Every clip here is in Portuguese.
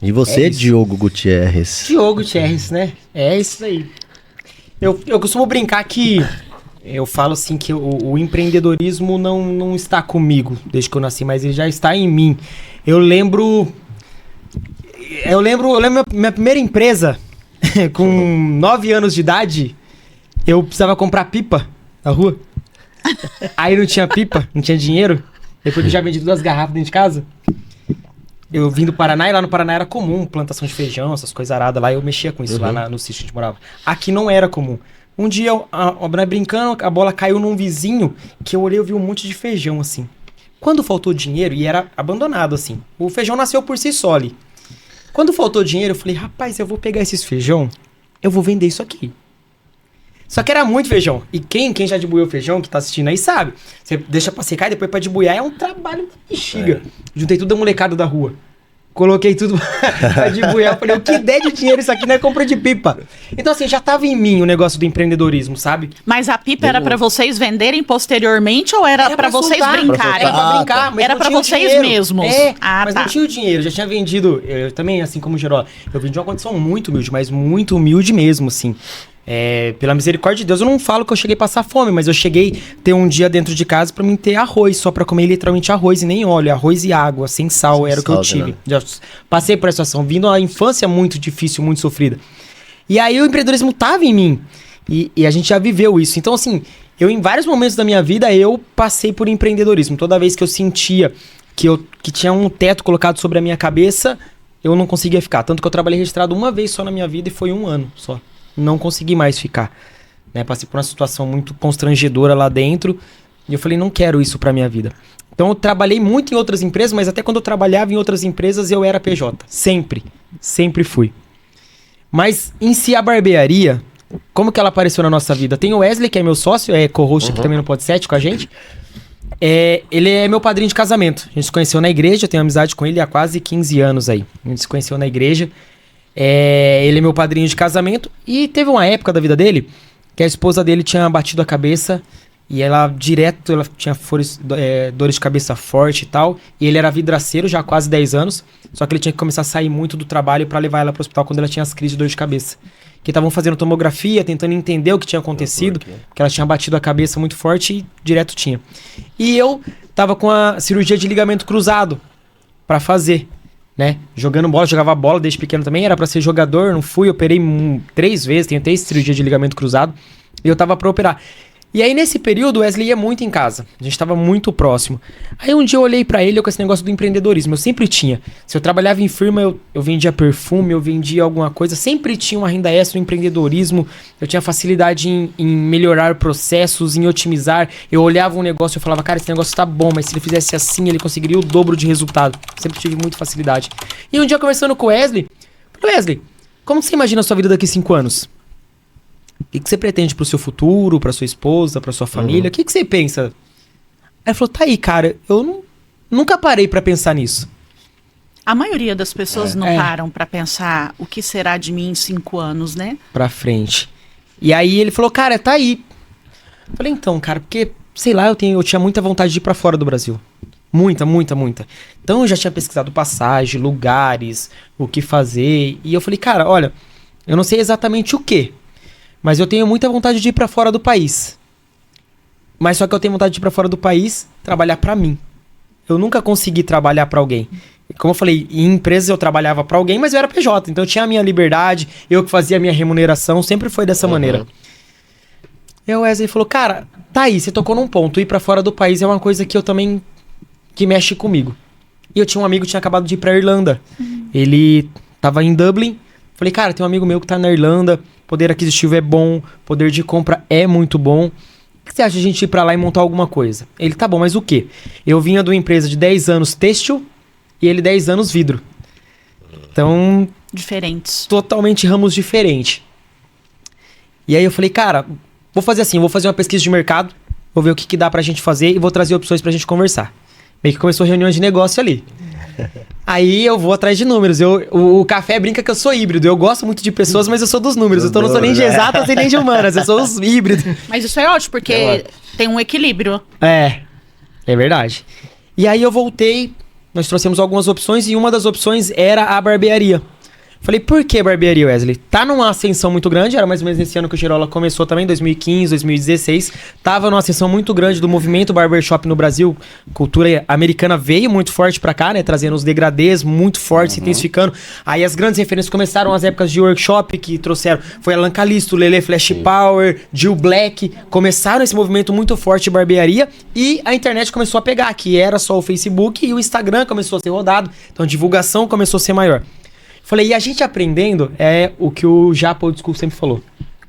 E você, Diogo Gutierrez? Diogo Gutierrez, né? É isso aí. Eu costumo brincar que... Eu falo assim que o empreendedorismo não está comigo desde que eu nasci, mas ele já está em mim. Eu lembro minha primeira empresa, com 9 anos de idade, eu precisava comprar pipa na rua. Aí não tinha pipa, não tinha dinheiro. Depois que eu já vendi todas as garrafas dentro de casa. Eu vim do Paraná e lá no Paraná era comum plantação de feijão, essas coisas aradas lá. Eu mexia com isso lá no sítio que a gente morava. Aqui não era comum. Um dia, brincando, a bola caiu num vizinho que eu olhei e vi um monte de feijão, assim. Quando faltou dinheiro, e era abandonado, assim. O feijão nasceu por si só ali. Quando faltou dinheiro, eu falei, rapaz, eu vou pegar esses feijão, eu vou vender isso aqui. Só que era muito feijão. E quem já debuiou feijão, que tá assistindo aí, sabe. Você deixa pra secar e depois pra debuiar é um trabalho da bexiga. Juntei tudo da molecada da rua. Coloquei tudo pra debuiar. Falei, o que der de dinheiro isso aqui não é compra de pipa. Então, assim, já tava em mim o negócio do empreendedorismo, sabe? Mas a pipa era pra vocês venderem posteriormente ou era pra vocês brincarem? Era pra brincar, mas era pra vocês dinheiro. mesmos? Mas não tinha o dinheiro. Já tinha vendido, eu também, assim como o Gerola, eu vendi uma condição muito humilde, mas muito humilde mesmo, assim. Pela misericórdia de Deus, eu não falo que eu cheguei a passar fome, mas eu cheguei a ter um dia dentro de casa pra mim ter arroz, só pra comer literalmente arroz e nem óleo, arroz e água, sem sal, era o que eu tive. Né? Já passei por essa situação, vindo a infância muito difícil, muito sofrida. E aí o empreendedorismo tava em mim, e a gente já viveu isso. Então, assim, eu em vários momentos da minha vida, eu passei por empreendedorismo. Toda vez que eu sentia que tinha um teto colocado sobre a minha cabeça, eu não conseguia ficar. Tanto que eu trabalhei registrado uma vez só na minha vida e foi 1 ano só. Não consegui mais ficar, né? Passei por uma situação muito constrangedora lá dentro e eu falei, não quero isso pra minha vida. Então eu trabalhei muito em outras empresas, mas até quando eu trabalhava em outras empresas eu era PJ. Sempre fui. Mas em si a barbearia, como que ela apareceu na nossa vida? Tem o Wesley, que é meu sócio, é co-host aqui também no Pod7 com a gente. Ele é meu padrinho de casamento. A gente se conheceu na igreja, eu tenho amizade com ele há quase 15 anos aí. A gente se conheceu na igreja. Ele é meu padrinho de casamento. E teve uma época da vida dele que a esposa dele tinha batido a cabeça e ela tinha dores de cabeça forte e tal. E ele era vidraceiro já há quase 10 anos. Só que ele tinha que começar a sair muito do trabalho pra levar ela pro hospital quando ela tinha as crises de dor de cabeça. Que estavam fazendo tomografia, tentando entender o que tinha acontecido, porque ela tinha batido a cabeça muito forte e direto tinha. E eu tava com a cirurgia de ligamento cruzado pra fazer. Né? Jogando bola, jogava bola desde pequeno também, era pra ser jogador, não fui, operei 3 vezes, tenho 3 cirurgias de ligamento cruzado, e eu tava pra operar. E aí nesse período o Wesley ia muito em casa, a gente tava muito próximo. Aí um dia eu olhei pra ele com esse negócio do empreendedorismo, eu sempre tinha. Se eu trabalhava em firma, eu vendia perfume, eu vendia alguma coisa, sempre tinha uma renda extra, um empreendedorismo, eu tinha facilidade em melhorar processos, em otimizar. Eu olhava um negócio e eu falava, cara, esse negócio tá bom, mas se ele fizesse assim, ele conseguiria o dobro de resultado. Sempre tive muita facilidade. E um dia conversando com o Wesley, falei, Wesley, como você imagina a sua vida daqui 5 anos? O que você pretende pro seu futuro, pra sua esposa, pra sua família? O que você pensa? Aí ele falou, tá aí, cara, eu nunca parei pra pensar nisso. A maioria das pessoas não param pra pensar o que será de mim em 5 anos, né? Pra frente. E aí ele falou, cara, tá aí. Eu falei, então, cara, porque, sei lá, eu tinha muita vontade de ir pra fora do Brasil. Muita. Então eu já tinha pesquisado passagem, lugares, o que fazer. E eu falei, cara, olha, eu não sei exatamente o que, mas eu tenho muita vontade de ir pra fora do país. Mas só que eu tenho vontade de ir pra fora do país trabalhar pra mim. Eu nunca consegui trabalhar pra alguém. Como eu falei, em empresas eu trabalhava pra alguém, mas eu era PJ. Então eu tinha a minha liberdade, eu que fazia a minha remuneração, sempre foi dessa maneira. E o Wesley falou, cara, tá aí, você tocou num ponto. Ir pra fora do país é uma coisa que eu também... que mexe comigo. E eu tinha um amigo que tinha acabado de ir pra Irlanda. Ele tava em Dublin. Falei, cara, tem um amigo meu que tá na Irlanda, poder aquisitivo é bom, poder de compra é muito bom. O que você acha de a gente ir pra lá e montar alguma coisa? Ele, tá bom, mas o quê? Eu vinha de uma empresa de 10 anos têxtil e ele 10 anos vidro. Então... diferentes. Totalmente ramos diferentes. E aí eu falei, cara, vou fazer assim, vou fazer uma pesquisa de mercado, vou ver o que dá pra gente fazer e vou trazer opções pra gente conversar. Meio que começou reuniões de negócio ali. Aí eu vou atrás de números. O Café brinca que eu sou híbrido. Eu gosto muito de pessoas, mas eu sou dos números. Então eu não sou nem de exatas e nem de humanas. Eu sou os híbridos. Mas isso é ótimo, porque tem um equilíbrio. É verdade. E aí eu voltei, nós trouxemos algumas opções e uma das opções era a barbearia. Falei, por que barbearia, Wesley? Tá numa ascensão muito grande, era mais ou menos nesse ano que o Girola começou também, 2015, 2016. Tava numa ascensão muito grande do movimento barbershop no Brasil. Cultura americana veio muito forte pra cá, né? Trazendo os degradês muito fortes, se intensificando. Aí as grandes referências começaram as épocas de workshop que trouxeram. Foi Alan Calisto, Lele Flash Power, Jill Black. Começaram esse movimento muito forte de barbearia e a internet começou a pegar, que era só o Facebook e o Instagram começou a ser rodado. Então a divulgação começou a ser maior. Falei, e a gente aprendendo é o que o Japa Old School sempre falou.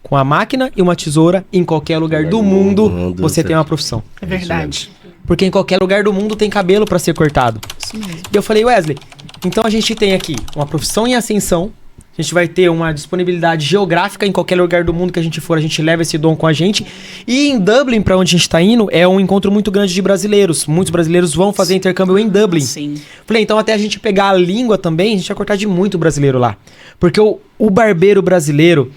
Com a máquina e uma tesoura, em qualquer lugar do mundo, você tem uma profissão. É verdade. Porque em qualquer lugar do mundo tem cabelo pra ser cortado. Isso mesmo. E eu falei, Wesley, então a gente tem aqui uma profissão em ascensão, a gente vai ter uma disponibilidade geográfica em qualquer lugar do mundo que a gente for, a gente leva esse dom com a gente. E em Dublin, pra onde a gente tá indo, é um encontro muito grande de brasileiros. Muitos brasileiros vão fazer intercâmbio em Dublin. Sim. Falei, então até a gente pegar a língua também, a gente vai cortar de muito brasileiro lá. Porque o barbeiro brasileiro,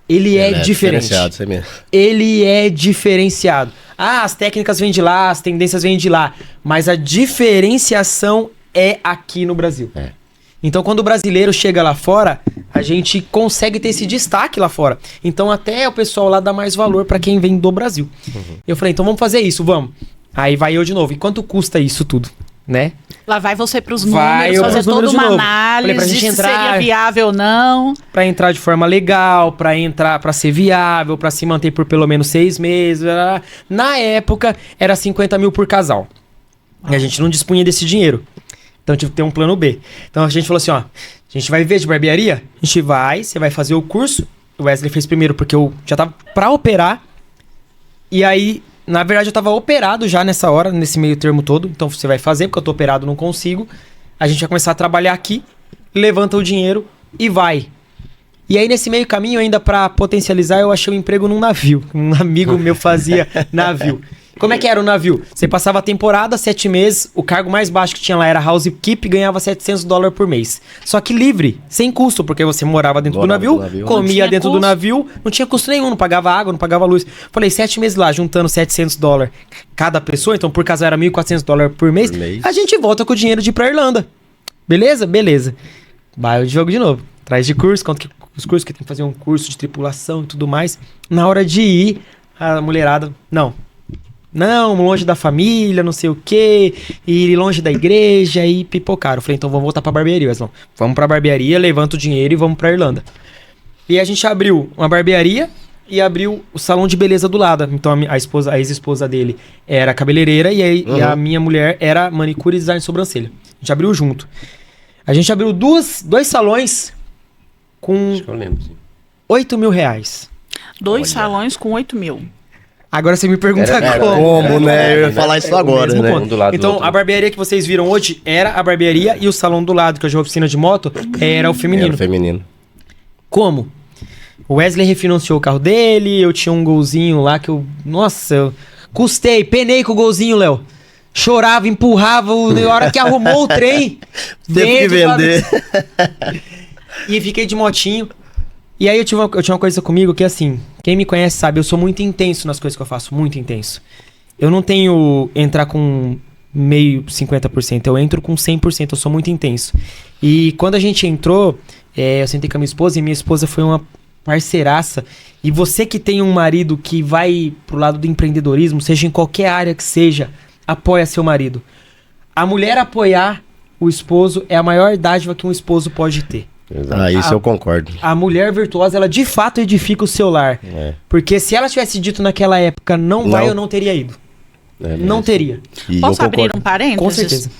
ele é diferente. Diferenciado, isso aí mesmo. Ele é diferenciado. Ah, as técnicas vêm de lá, as tendências vêm de lá. Mas a diferenciação é aqui no Brasil. É. Então, quando o brasileiro chega lá fora, a gente consegue ter esse destaque lá fora. Então, até o pessoal lá dá mais valor pra quem vem do Brasil. Eu falei, então vamos fazer isso, vamos. Aí vai eu de novo. E quanto custa isso tudo, né? Lá vai você pros Vai números, eu fazer pros números toda de uma novo. Falei, pra análise gente se entrar- seria viável ou não. Pra entrar de forma legal, pra ser viável, pra se manter por pelo menos 6 meses. Na época, era 50 mil por casal. E a gente não dispunha desse dinheiro. Então tive que ter um plano B. Então a gente falou assim, ó, a gente vai ver de barbearia? A gente vai, você vai fazer o curso. O Wesley fez primeiro porque eu já tava pra operar. E aí, na verdade, eu tava operado já nessa hora, nesse meio termo todo. Então você vai fazer, porque eu tô operado, não consigo. A gente vai começar a trabalhar aqui, levanta o dinheiro e vai. E aí, nesse meio caminho, ainda pra potencializar, eu achei um emprego num navio. Um amigo meu fazia navio. Como é que era o navio? Você passava a temporada, 7 meses, o cargo mais baixo que tinha lá era housekeep, ganhava $700 por mês. Só que livre, sem custo, porque você morava dentro do navio, comia dentro do navio, não tinha custo nenhum, não pagava água, não pagava luz. Falei, 7 meses lá, juntando $700 cada pessoa, então por casal era $1.400 por mês, a gente volta com o dinheiro de ir pra Irlanda. Beleza? Beleza. Vai o jogo de novo. Traz de curso, quanto que os cursos que tem que fazer um curso de tripulação e tudo mais. Na hora de ir, a mulherada, não, longe da família, não sei o quê, e longe da igreja, e pipocaram. Eu falei, então vamos voltar pra barbearia, Wesley. Vamos pra barbearia, levanta o dinheiro e vamos pra Irlanda. E a gente abriu uma barbearia e abriu o salão de beleza do lado. Então a ex-esposa dele era cabeleireira e a minha mulher era manicure e design de sobrancelha. A gente abriu junto. A gente abriu dois salões com Acho que eu lembro, sim. R$8 mil. 2 salões com 8 mil. Agora você me pergunta como. Como, né? Eu ia falar isso agora, mesmo né? ponto. Um do lado do Então, outro. a barbearia que vocês viram hoje era a barbearia e o salão do lado, que hoje é a oficina de moto, era o feminino. Era feminino. Como? O Wesley refinanciou o carro dele, eu tinha um golzinho lá que eu... Nossa, eu penei com o golzinho, Léo. Chorava, empurrava, na hora que arrumou o trem... Teve que vender. E fiquei de motinho. E aí eu tinha uma coisa comigo que assim, quem me conhece sabe, eu sou muito intenso nas coisas que eu faço, muito intenso. Eu não tenho entrar com meio 50%, eu entro com 100%, eu sou muito intenso. E quando a gente entrou, eu sentei com a minha esposa e minha esposa foi uma parceiraça. E você que tem um marido que vai pro lado do empreendedorismo, seja em qualquer área que seja, apoia seu marido. A mulher apoiar o esposo é a maior dádiva que um esposo pode ter. Isso eu concordo. A mulher virtuosa, ela de fato edifica o seu lar. Porque se ela tivesse dito naquela época, não vai, eu não teria ido. Não teria. E Posso eu abrir concordo. um parênteses? Com certeza.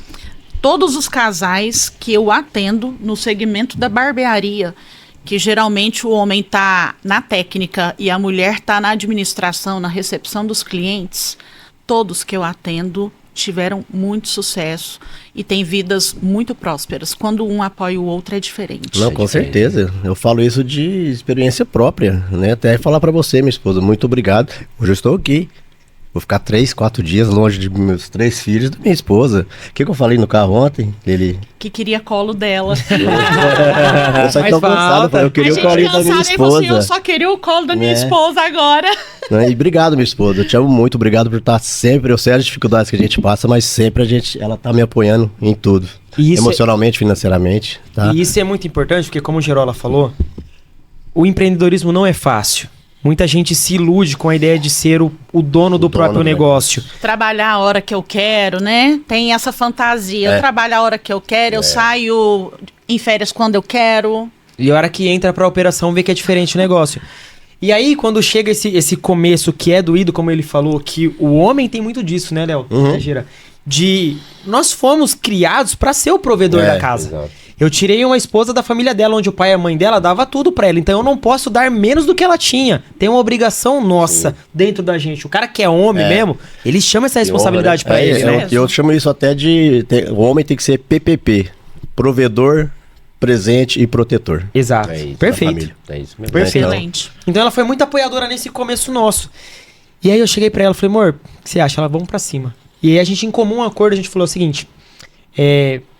Todos os casais que eu atendo no segmento da barbearia, que geralmente o homem tá na técnica e a mulher tá na administração, na recepção dos clientes, todos que eu atendo tiveram muito sucesso e têm vidas muito prósperas. Quando um apoia o outro é diferente. Não, com certeza. Eu falo isso de experiência própria, né? Até falar pra você, minha esposa, muito obrigado. Hoje eu estou aqui. Vou ficar 3, 4 dias longe de meus 3 filhos e da minha esposa. O que eu falei no carro ontem? Ele... Que queria colo dela. Eu só tão cansado, eu queria o colo da minha esposa. Eu só queria o colo da minha esposa agora. E obrigado, minha esposa. Eu te amo muito. Obrigado por estar sempre. Eu sei as dificuldades que a gente passa, mas sempre ela tá me apoiando em tudo. Emocionalmente, financeiramente. Tá? E isso é muito importante, porque como o Gerola falou, o empreendedorismo não é fácil. Muita gente se ilude com a ideia de ser o dono do próprio negócio. Trabalhar a hora que eu quero, né? Tem essa fantasia. Eu trabalho a hora que eu quero, eu saio em férias quando eu quero. E a hora que entra pra operação, vê que é diferente o negócio. E aí, quando chega esse começo que é doído, como ele falou, que o homem tem muito disso, né, Léo? Nós fomos criados pra ser o provedor da casa. Exato. Eu tirei uma esposa da família dela, onde o pai e a mãe dela dava tudo pra ela. Então eu não posso dar menos do que ela tinha. Tem uma obrigação nossa dentro da gente. O cara que é homem mesmo, ele chama essa responsabilidade pra ele, né? Eu chamo isso até de... O homem tem que ser PPP. Provedor, presente e protetor. Exato. Perfeito. É isso mesmo. Perfeito. Então ela foi muito apoiadora nesse começo nosso. E aí eu cheguei pra ela e falei, amor, o que você acha? Ela, vamos pra cima. E aí a gente, em comum acordo, a gente falou o seguinte...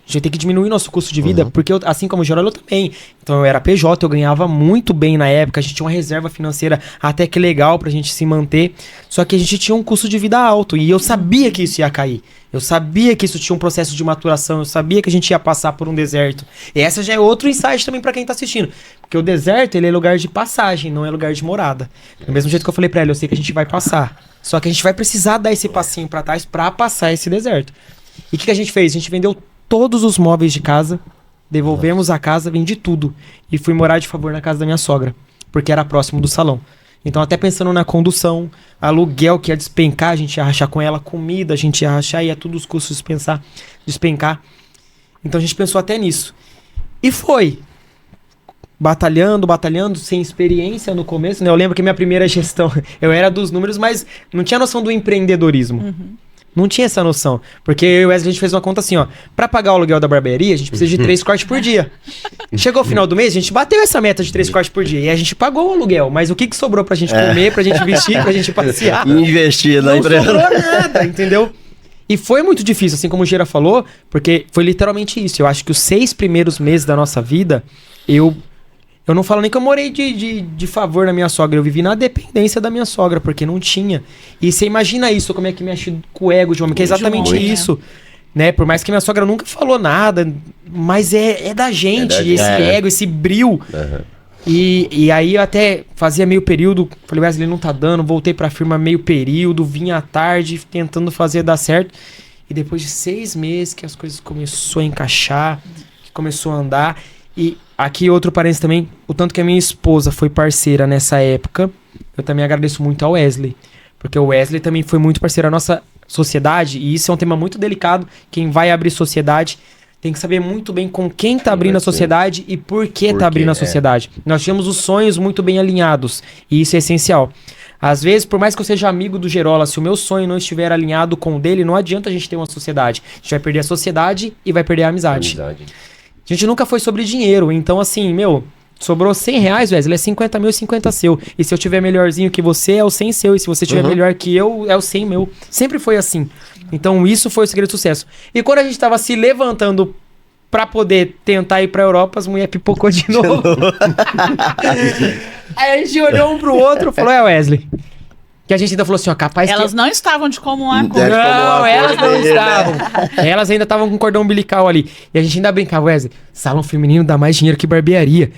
A gente tem que diminuir nosso custo de vida, porque eu, assim como o Gerola, eu também. Então eu era PJ, eu ganhava muito bem na época, a gente tinha uma reserva financeira até que legal pra gente se manter, só que a gente tinha um custo de vida alto, e eu sabia que isso ia cair. Eu sabia que isso tinha um processo de maturação, eu sabia que a gente ia passar por um deserto. E essa já é outro insight também pra quem tá assistindo, porque o deserto, ele é lugar de passagem, não é lugar de morada. Do mesmo jeito que eu falei pra ela, eu sei que a gente vai passar, só que a gente vai precisar dar esse passinho pra trás pra passar esse deserto. E o que a gente fez? A gente vendeu todos os móveis de casa, devolvemos a casa, vendi tudo. E fui morar de favor na casa da minha sogra, porque era próximo do salão. Então até pensando na condução, aluguel que ia despencar, a gente ia rachar com ela, comida a gente ia rachar, ia todos os custos despencar. Então a gente pensou até nisso. E foi. Batalhando, sem experiência no começo, né? Eu lembro que minha primeira gestão, eu era dos números, mas não tinha noção do empreendedorismo. Não tinha essa noção. Porque eu e o Wesley, a gente fez uma conta assim, ó. Pra pagar o aluguel da barbearia, a gente precisa de 3 cortes por dia. Chegou o final do mês, a gente bateu essa meta de 3 cortes por dia. E a gente pagou o aluguel. Mas o que sobrou pra gente comer, pra gente vestir, pra gente passear? Investir na empresa. Não sobrou nada, entendeu? E foi muito difícil, assim como o Gera falou, porque foi literalmente isso. Eu acho que os 6 primeiros meses da nossa vida, eu não falo nem que eu morei de favor na minha sogra. Eu vivi na dependência da minha sogra, porque não tinha. E você imagina isso, como é que mexe com o ego de homem, que é exatamente isso. Né? Por mais que minha sogra nunca falou nada, mas é da gente, esse ego, esse bril. E aí eu até fazia meio período, falei, Wesley, não tá dando, voltei pra firma meio período, vinha à tarde, tentando fazer dar certo. E depois de 6 meses que as coisas começou a encaixar, que começou a andar... E aqui outro parênteses também, o tanto que a minha esposa foi parceira nessa época, eu também agradeço muito ao Wesley. Porque o Wesley também foi muito parceiro da nossa sociedade, e isso é um tema muito delicado. Quem vai abrir sociedade tem que saber muito bem com quem tá abrindo a sociedade e por que tá abrindo a sociedade. Nós tínhamos os sonhos muito bem alinhados, e isso é essencial. Às vezes, por mais que eu seja amigo do Gerola, se o meu sonho não estiver alinhado com o dele, não adianta a gente ter uma sociedade. A gente vai perder a sociedade e vai perder a amizade. A gente nunca foi sobre dinheiro, então assim, sobrou 100 reais, Wesley, é 50 mil e 50 seu. E se eu tiver melhorzinho que você, é o 100 seu. E se você tiver melhor que eu, é o 100 meu. Sempre foi assim. Então isso foi o segredo do sucesso. E quando a gente tava se levantando pra poder tentar ir pra Europa, as mulheres pipocou de novo. Aí a gente olhou um pro outro e falou, Wesley... Que a gente ainda falou assim, ó, capaz elas não estavam de comum acordo. Não, elas não estavam. Elas ainda estavam com cordão umbilical ali. E a gente ainda brincava, Wesley, salão feminino dá mais dinheiro que barbearia.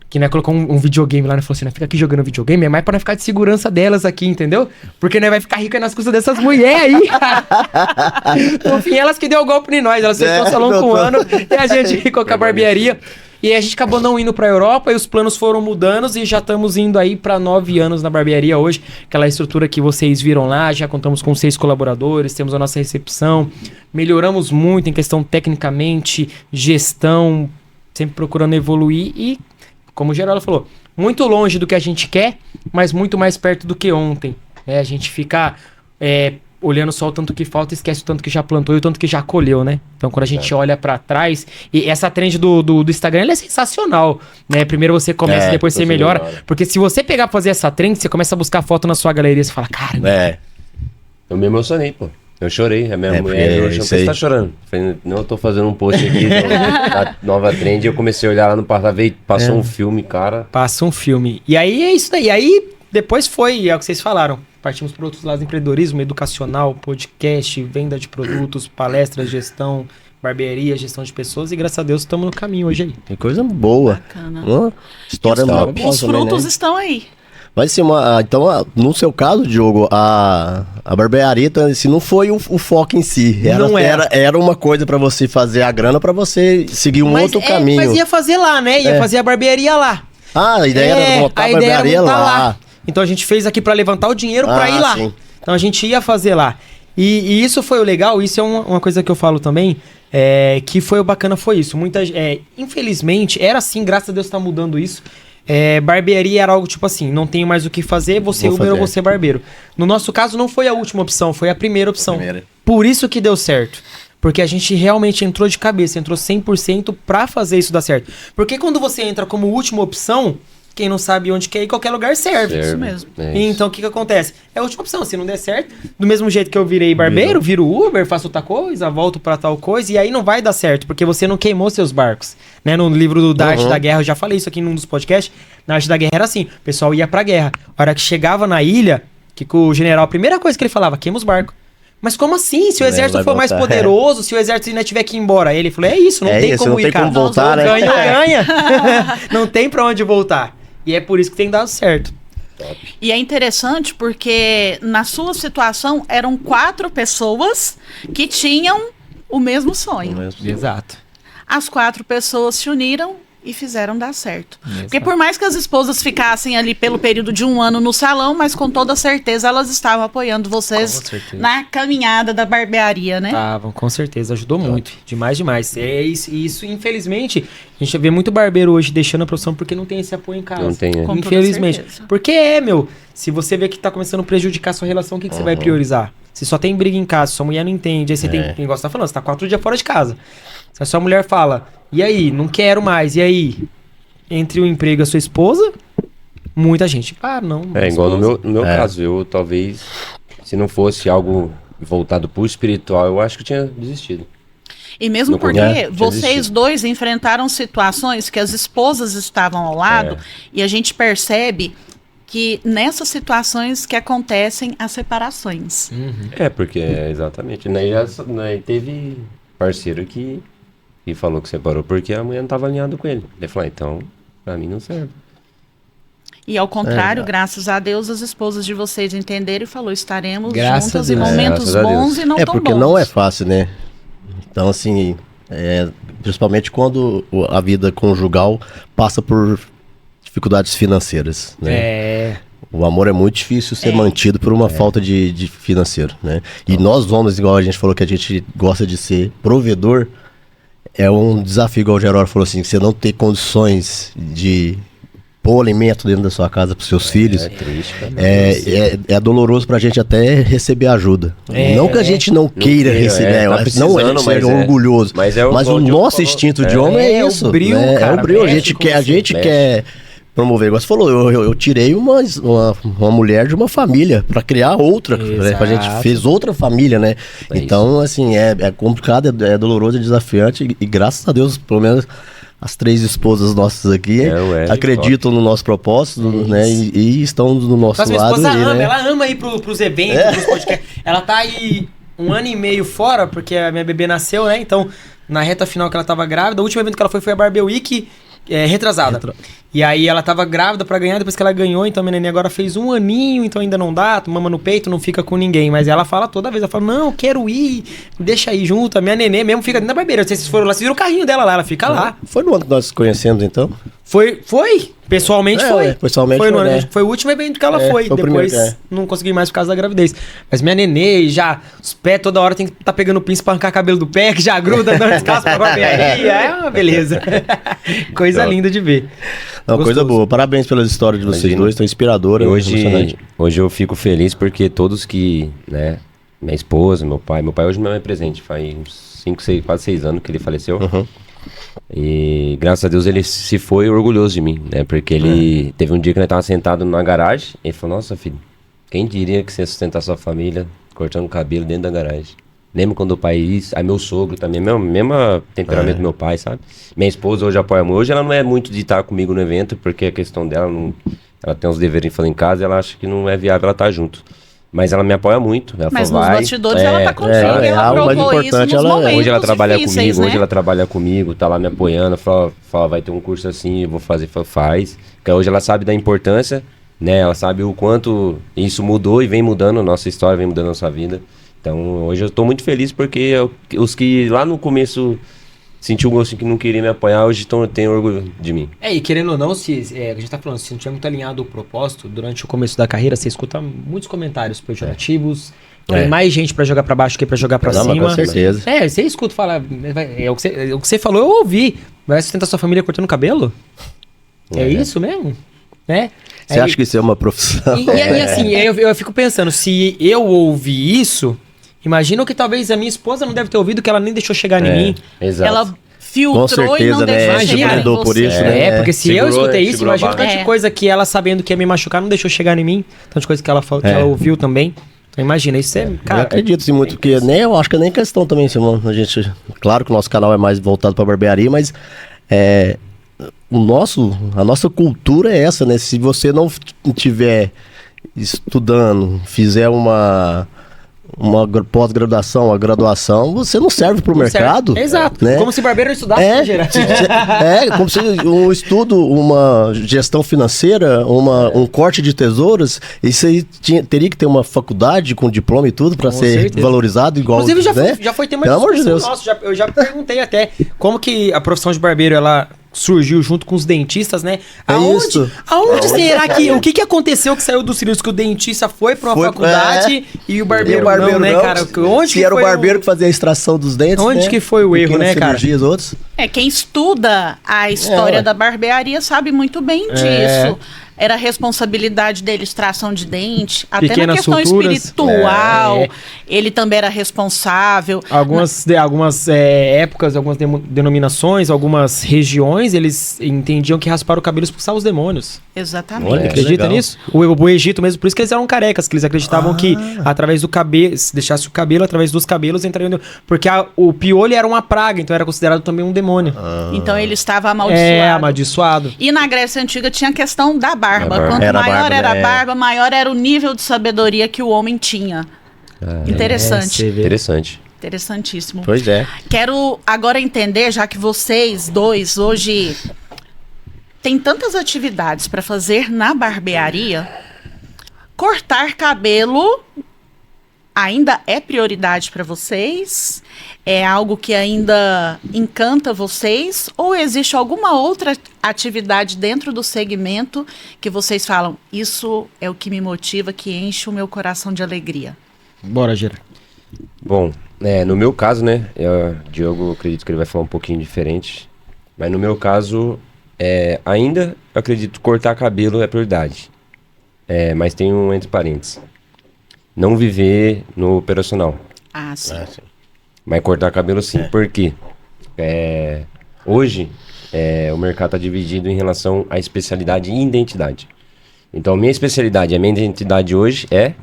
Que, né, colocou um videogame lá, né, falou assim, fica aqui jogando videogame, é mais pra não ficar de segurança delas aqui, entendeu? Porque, né, vai ficar rica nas custas dessas mulheres aí, cara. No fim, elas que deu o golpe em nós, elas fechou o salão com um ano e a gente ficou com a barbearia. E a gente acabou não indo pra Europa e os planos foram mudando e já estamos indo aí pra 9 anos na barbearia hoje. Aquela estrutura que vocês viram lá, já contamos com 6 colaboradores, temos a nossa recepção. Melhoramos muito em questão tecnicamente, gestão, sempre procurando evoluir e, como o Gerola falou, muito longe do que a gente quer, mas muito mais perto do que ontem. A gente fica... olhando só o tanto que falta, esquece o tanto que já plantou e o tanto que já colheu, né? Então, quando a gente olha pra trás... E essa trend do Instagram, ela é sensacional, né? Primeiro você começa, depois você melhora. Porque se você pegar pra fazer essa trend, você começa a buscar foto na sua galeria, você fala, cara... Eu me emocionei, pô. Eu chorei. A minha mulher porque achou que você tá chorando. Eu falei, não, eu tô fazendo um post aqui da nova trend. E eu comecei a olhar lá no passado, passou um filme, cara. Passa um filme. E aí é isso daí. Aí depois foi, é o que vocês falaram. Partimos para outros lados, empreendedorismo educacional, podcast, venda de produtos, palestras, gestão, barbearia, gestão de pessoas. E graças a Deus estamos no caminho hoje aí. Tem coisa boa. Bacana. Uma história Os Os frutos estão aí. Vai ser então, no seu caso, Diogo, a barbearia, se não foi o foco em si. Era uma coisa pra você fazer a grana, pra você seguir outro caminho. Mas ia fazer lá, né? Ia fazer a barbearia lá. Ah, a ideia era montar a barbearia lá. Então a gente fez aqui pra levantar o dinheiro pra ir lá. Sim. Então a gente ia fazer lá. E isso foi o legal, isso é uma coisa que eu falo também, que foi o bacana, foi isso. Infelizmente, era assim, graças a Deus tá mudando isso. Barbearia era algo tipo assim, não tenho mais o que fazer, você Uber ou você barbeiro. No nosso caso não foi a última opção, foi a primeira opção. Por isso que deu certo. Porque a gente realmente entrou de cabeça, entrou 100% pra fazer isso dar certo. Porque quando você entra como última opção, quem não sabe onde quer ir, qualquer lugar serve. Isso mesmo. Então o que acontece? É a última opção, se não der certo, do mesmo jeito que eu virei barbeiro, viro Uber, faço outra coisa, volto pra tal coisa, e aí não vai dar certo, porque você não queimou seus barcos. Né? No livro da Arte da Guerra, eu já falei isso aqui num dos podcasts, na Arte da Guerra era assim, o pessoal ia pra guerra. A hora que chegava na ilha, que o general, a primeira coisa que ele falava, queima os barcos. Mas como assim? Se o exército for mais poderoso, se o exército ainda tiver que ir embora? Aí ele falou, é isso, não tem como ir, cara. Não tem como voltar, né? Ganha. Não tem pra onde voltar. E é por isso que tem dado certo. Top. E é interessante porque na sua situação eram 4 pessoas que tinham o mesmo sonho. Exato. As 4 pessoas se uniram e fizeram dar certo. Porque por mais que as esposas ficassem ali pelo período de 1 ano no salão, mas com toda certeza elas estavam apoiando vocês na caminhada da barbearia, né? Estavam, com certeza. Ajudou muito. Demais. Isso, infelizmente, a gente vê muito barbeiro hoje deixando a profissão porque não tem esse apoio em casa. Não tem, né? Infelizmente. Porque se você vê que tá começando a prejudicar a sua relação, o que você vai priorizar? Se só tem briga em casa, sua mulher não entende, aí você tem, igual você tá falando, você tá 4 dias fora de casa. Se a sua mulher fala, e aí, não quero mais, e aí? Entre o emprego e a sua esposa, muita gente, não. Igual no meu caso, eu talvez, se não fosse algo voltado pro espiritual, eu acho que eu tinha desistido. E mesmo porque vocês dois enfrentaram situações que as esposas estavam ao lado, e a gente percebe que nessas situações que acontecem as separações. Porque exatamente, né? Teve parceiro que falou que separou porque a mulher não estava alinhada com ele. Ele falou, então, pra mim não serve. E ao contrário, graças a Deus, as esposas de vocês entenderam e falou, estaremos juntas em momentos bons e não tão bons. Porque não é fácil, né? Então, assim, principalmente quando a vida conjugal passa por dificuldades financeiras, né? O amor é muito difícil ser mantido por uma falta de financeiro, né? E nós homens, igual a gente falou que a gente gosta de ser provedor, é um desafio, igual o Geraldo falou assim, que você não ter condições de pôr alimento dentro da sua casa para os seus filhos. É triste, cara. É doloroso pra gente até receber ajuda. Não que a gente não queira receber, não a gente seja orgulhoso. Mas o nosso instinto de homem é isso. Brilho, cara, é o brilho. A gente quer promover. Igual você falou, eu tirei uma mulher de uma família para criar outra. Né? A gente fez outra família, né? Então, assim, é complicado, é doloroso, é desafiante. E graças a Deus, pelo menos as 3 esposas nossas aqui acreditam no nosso propósito, né? E estão do nosso lado. Minha esposa ama, né? ela ama ir pros eventos, pros podcasts. Ela tá aí 1 ano e meio fora, porque a minha bebê nasceu, né? Então, na reta final que ela tava grávida, o último evento que ela foi a Barbie Week, retrasada. E aí ela tava grávida pra ganhar, depois que ela ganhou, então minha neném agora fez 1 aninho, então ainda não dá, mama no peito, não fica com ninguém. Mas ela fala toda vez, ela fala, não, quero ir, deixa aí junto. A minha neném mesmo fica dentro da barbeira. Não sei se vocês foram lá, vocês viram o carrinho dela lá, ela fica lá. Foi no ano que nós conhecemos, então? Foi. Pessoalmente foi. Pessoalmente foi. No ano, foi o último evento que ela foi. Depois não consegui mais por causa da gravidez. Mas minha nenê já, os pés toda hora tem que estar pegando pinça pra arrancar cabelo do pé, que já gruda, dando descalço pra barbearia. É uma beleza. Coisa linda de ver. Não, coisa boa. Parabéns pelas histórias de vocês dois, estão inspiradoras. Hoje eu fico feliz porque todos que, né, minha esposa, meu pai hoje não é presente, faz uns 5, 6, quase 6 anos que ele faleceu. E graças a Deus ele se foi orgulhoso de mim, né, porque ele teve um dia que nós tava sentado na garagem, e ele falou, nossa filho, quem diria que você ia sustentar sua família cortando cabelo dentro da garagem. Lembro quando o pai... Aí meu sogro também, mesmo temperamento do meu pai, sabe? Minha esposa hoje apoia muito. Hoje ela não é muito de estar comigo no evento, porque a questão dela, ela tem uns deveres em fazer em casa e ela acha que não é viável ela estar junto. Mas ela me apoia muito. Ela Mas falou, nos bastidores ela tá contigo, ela provou isso nos momentos hoje ela trabalha difíceis, comigo, né? hoje ela trabalha comigo, tá lá me apoiando, fala, vai ter um curso assim, eu vou fazer, faz. Porque hoje ela sabe da importância, né? Ela sabe o quanto isso mudou e vem mudando a nossa história, vem mudando a nossa vida. Então hoje eu tô muito feliz porque os que lá no começo sentiu um gosto que não queria me apoiar, hoje têm orgulho de mim. E querendo ou não, a gente tá falando, se não tiver muito alinhado o propósito, durante o começo da carreira, você escuta muitos comentários pejorativos, tem mais gente pra jogar pra baixo que pra jogar pra cima. Com certeza. Você escuta falar, o que você falou, eu ouvi. Vai sustentar sua família cortando cabelo? É isso mesmo? Né? Você acha que isso é uma profissão? E assim, eu fico pensando, se eu ouvi isso, imagina o que talvez a minha esposa não deve ter ouvido, que ela nem deixou chegar em mim. Exato. Ela filtrou certeza, e não deixou né? chegar em Mandou você. por isso, né? Porque se eu escutei isso, imagina o tanto de É. coisa que ela, sabendo que ia me machucar, não deixou chegar em mim. Tanto de coisa que ela falou, que ela ouviu também. Então imagina, isso é... Eu Cara, acredito sim muito, porque eu acho que nem questão também, Simão. Claro que o nosso canal é mais voltado pra barbearia, mas a nossa cultura é essa, né? Se você não estiver estudando, fizer uma pós-graduação, uma graduação, você não serve pro mercado. Serve. Exato. Né? Como se barbeiro não estudasse, geral. Como se um estudo, uma gestão financeira, um corte de tesouros, isso aí teria que ter uma faculdade com diploma e tudo para ser certeza. valorizado igual. Inclusive, já foi tema de Pelo amor de discussão Deus. nosso. Eu já perguntei até como que a profissão de barbeiro, ela surgiu junto com os dentistas, né? Isso. Aonde será que... O que aconteceu que saiu dos cílios? Que o dentista foi pra uma faculdade e o barbeiro não, né, cara? Onde que era o barbeiro que fazia a extração dos dentes, Onde que foi o erro, né, cara? Cirurgias, outros. Quem estuda a história da barbearia sabe muito bem disso. Era responsabilidade dele extração de dente, até Pequenas na questão suturas. espiritual, ele também era responsável. Algumas épocas, algumas denominações, algumas regiões, eles entendiam que raspar o cabelo expulsava os demônios. Exatamente. Olha, que Acredita legal. nisso? O Egito mesmo, por isso que eles eram carecas, que eles acreditavam que através do cabelo, se deixasse o cabelo, através dos cabelos entrariam... Porque o piolho era uma praga, então era considerado também um demônio. Então ele estava amaldiçoado. Amaldiçoado. E na Grécia Antiga tinha a questão da barba. Quanto Era maior barba, era a né? barba, maior era o nível de sabedoria que o homem tinha. Interessante. Interessante. Interessantíssimo. Pois é. Quero agora entender, já que vocês dois hoje têm tantas atividades para fazer na barbearia, cortar cabelo ainda é prioridade para vocês? É algo que ainda encanta vocês? Ou existe alguma outra atividade dentro do segmento que vocês falam, isso é o que me motiva, que enche o meu coração de alegria? Bora, Gira. Bom, no meu caso, né, Diogo, acredito que ele vai falar um pouquinho diferente, mas no meu caso, ainda eu acredito que cortar cabelo é prioridade, mas tem um entre parênteses, não viver no operacional, Sim. mas cortar cabelo sim, por quê? Hoje, o mercado está dividido em relação à especialidade e identidade, então a minha especialidade, a minha identidade hoje é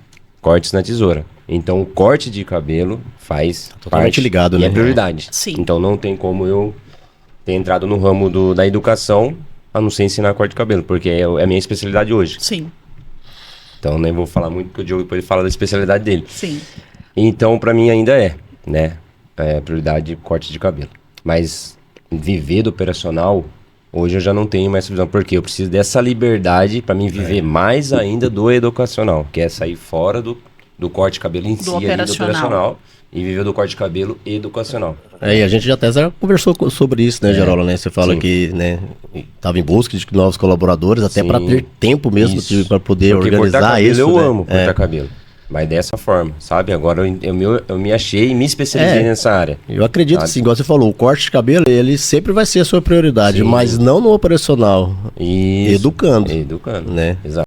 cortes na tesoura. Então, o corte de cabelo faz Totalmente parte ligado, e né? é prioridade. Sim. Então, não tem como eu ter entrado no ramo da educação a não ser ensinar corte de cabelo, porque é a minha especialidade hoje. Sim, Então, nem vou falar muito, porque o Diogo depois fala da especialidade dele. sim. Então, pra mim ainda né? Prioridade corte de cabelo. Mas viver do operacional, hoje eu já não tenho mais essa visão, porque eu preciso dessa liberdade pra mim viver mais ainda do educacional, que é sair fora do corte de cabelo em si, ali, do operacional, e viver do corte de cabelo educacional. E a gente já até conversou sobre isso, né, Gerola, né? Você fala Sim. que, né, estava em busca de novos colaboradores, até Sim. para ter tempo mesmo para poder Porque organizar cortar cabelo, isso. eu né? amo cortar cabelo. Mas dessa forma, sabe? Agora eu me achei e me especializei nessa área. Eu acredito, Sabe? assim, igual você falou, o corte de cabelo, ele sempre vai ser a sua prioridade, Sim. mas não no operacional, Isso. educando, Educando, né? Exato.